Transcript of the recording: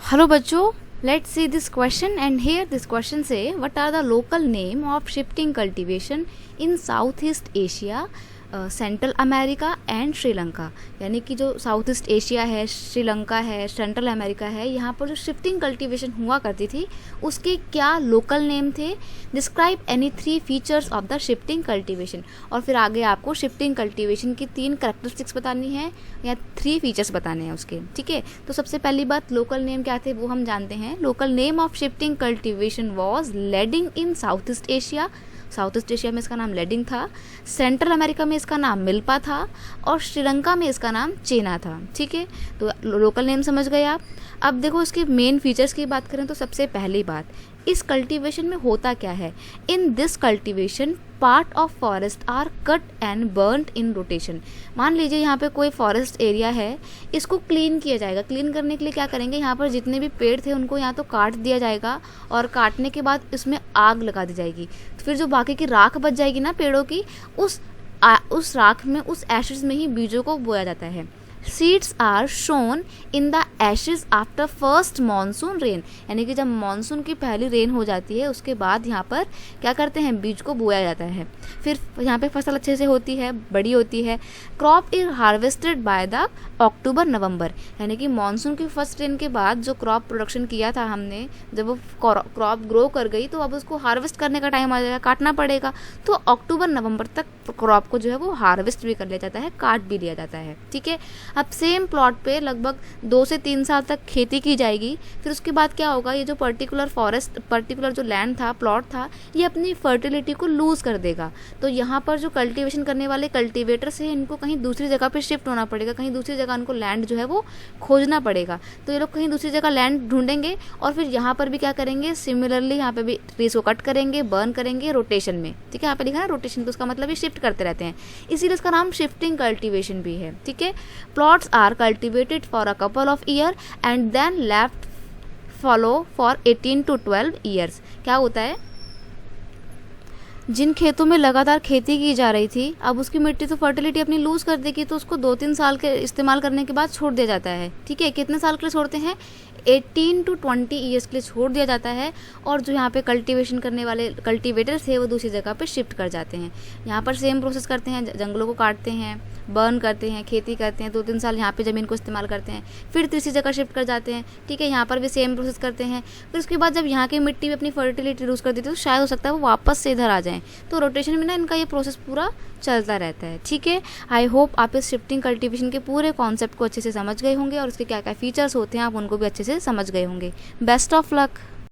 Hello बच्चों, let's see this question and here this question say what are the local name of shifting cultivation in Southeast Asia, central America and Sri Lanka. यानी कि जो south East Asia है, श्रीलंका है, central America है, यहाँ पर जो शिफ्टिंग कल्टीवेशन हुआ करती थी उसके क्या लोकल नेम थे। Describe any 3 features of the shifting cultivation. और फिर आगे आपको शिफ्टिंग कल्टीवेशन की 3 करेक्टरिस्टिक्स बतानी है या 3 फीचर्स बताने हैं उसके। ठीक है, तो सबसे पहली बात लोकल नेम क्या थे वो हम जानते हैं। Local name of shifting cultivation was leading in South East Asia. South East Asia में इसका नाम लेडिंग था, सेंट्रल अमेरिका में इसका नाम मिल्पा था और श्रीलंका में इसका नाम चेना था। ठीक है, तो लोकल नेम समझ गए आप। अब देखो इसके मेन फीचर्स की बात करें तो सबसे पहली बात, इस कल्टीवेशन में होता क्या है। In this cultivation part of forest are cut and burned in rotation. मान लीजिए यहाँ पे कोई फॉरेस्ट एरिया है, इसको क्लीन किया जाएगा। क्लीन करने के लिए क्या करेंगे, यहाँ पर जितने भी पेड़ थे उनको यहाँ तो काट दिया जाएगा और काटने के बाद इसमें आग लगा दी जाएगी। तो फिर जो बाकी की राख बच जाएगी ना पेड़ों की, उस राख में, उस एशेज में ही बीजों को बोया जाता है। Seeds are sown in the ashes after first monsoon rain. यानी कि जब मानसून की पहली रेन हो जाती है उसके बाद यहाँ पर क्या करते हैं, बीज को बोया जाता है। फिर यहाँ पे फसल अच्छे से होती है, बड़ी होती है। Crop is harvested by the October November. यानी कि मानसून की फर्स्ट रेन के बाद जो क्रॉप प्रोडक्शन किया था हमने, जब वो क्रॉप ग्रो कर गई तो अब उसको हार्वेस्ट करने का टाइम आ जाएगा, काटना पड़ेगा। तो अक्टूबर नवंबर तक क्रॉप को जो है वो हार्वेस्ट भी कर लिया जाता है, काट भी लिया जाता है। ठीक है, अब सेम प्लॉट पे लगभग 2 से 3 साल तक खेती की जाएगी। फिर उसके बाद क्या होगा, ये जो पर्टिकुलर जो लैंड था, प्लॉट था, ये अपनी फर्टिलिटी को लूज कर देगा। तो यहाँ पर जो कल्टीवेशन करने वाले कल्टीवेटर्स हैं, इनको कहीं दूसरी जगह पे शिफ्ट होना पड़ेगा, कहीं दूसरी जगह उनको लैंड जो है वो खोजना पड़ेगा। तो ये लोग कहीं दूसरी जगह लैंड ढूंढेंगे और फिर यहाँ पर भी क्या करेंगे, सिमिलरली यहाँ पे भी ट्रीज को कट करेंगे, बर्न करेंगे रोटेशन में। ठीक है, यहाँ पे लिखा है रोटेशन, तो उसका मतलब ये शिफ्ट करते रहते हैं, इसीलिए इसका नाम शिफ्टिंग कल्टीवेशन भी है। ठीक है, plots are cultivated for a couple of year and then left fallow for 18 to 12 years. क्या होता है, जिन खेतों में लगातार खेती की जा रही थी, अब उसकी मिट्टी तो फर्टिलिटी अपनी लूज कर देगी, तो उसको 2-3 साल के इस्तेमाल करने के बाद छोड़ दिया जाता है। ठीक है, कितने साल के लिए छोड़ते हैं, 18 to 20 ईयर्स के लिए छोड़ दिया जाता है। और जो यहाँ पे कल्टीवेशन करने वाले कल्टीवेटर्स थे वो दूसरी जगह पे शिफ्ट कर जाते हैं। यहाँ पर सेम प्रोसेस करते हैं, जंगलों को काटते हैं, बर्न करते हैं, खेती करते हैं, 2-3 साल यहाँ पे ज़मीन को इस्तेमाल करते हैं, फिर तीसरी जगह शिफ्ट कर जाते हैं। ठीक है, यहाँ पर भी सेम प्रोसेस करते हैं। फिर उसके बाद जब यहाँ की मिट्टी में अपनी फर्टिलिटी लूज कर देती है तो शायद हो सकता है वो वापस से इधर आ जाएँ। तो रोटेशन में ना इनका ये प्रोसेस पूरा चलता रहता है। ठीक है, आई होप आप इस शिफ्टिंग कल्टीवेशन के पूरे कॉन्सेप्ट को अच्छे से समझ गए होंगे और उसके क्या क्या फीचर्स होते हैं आप उनको भी अच्छे से समझ गए होंगे। Best of luck.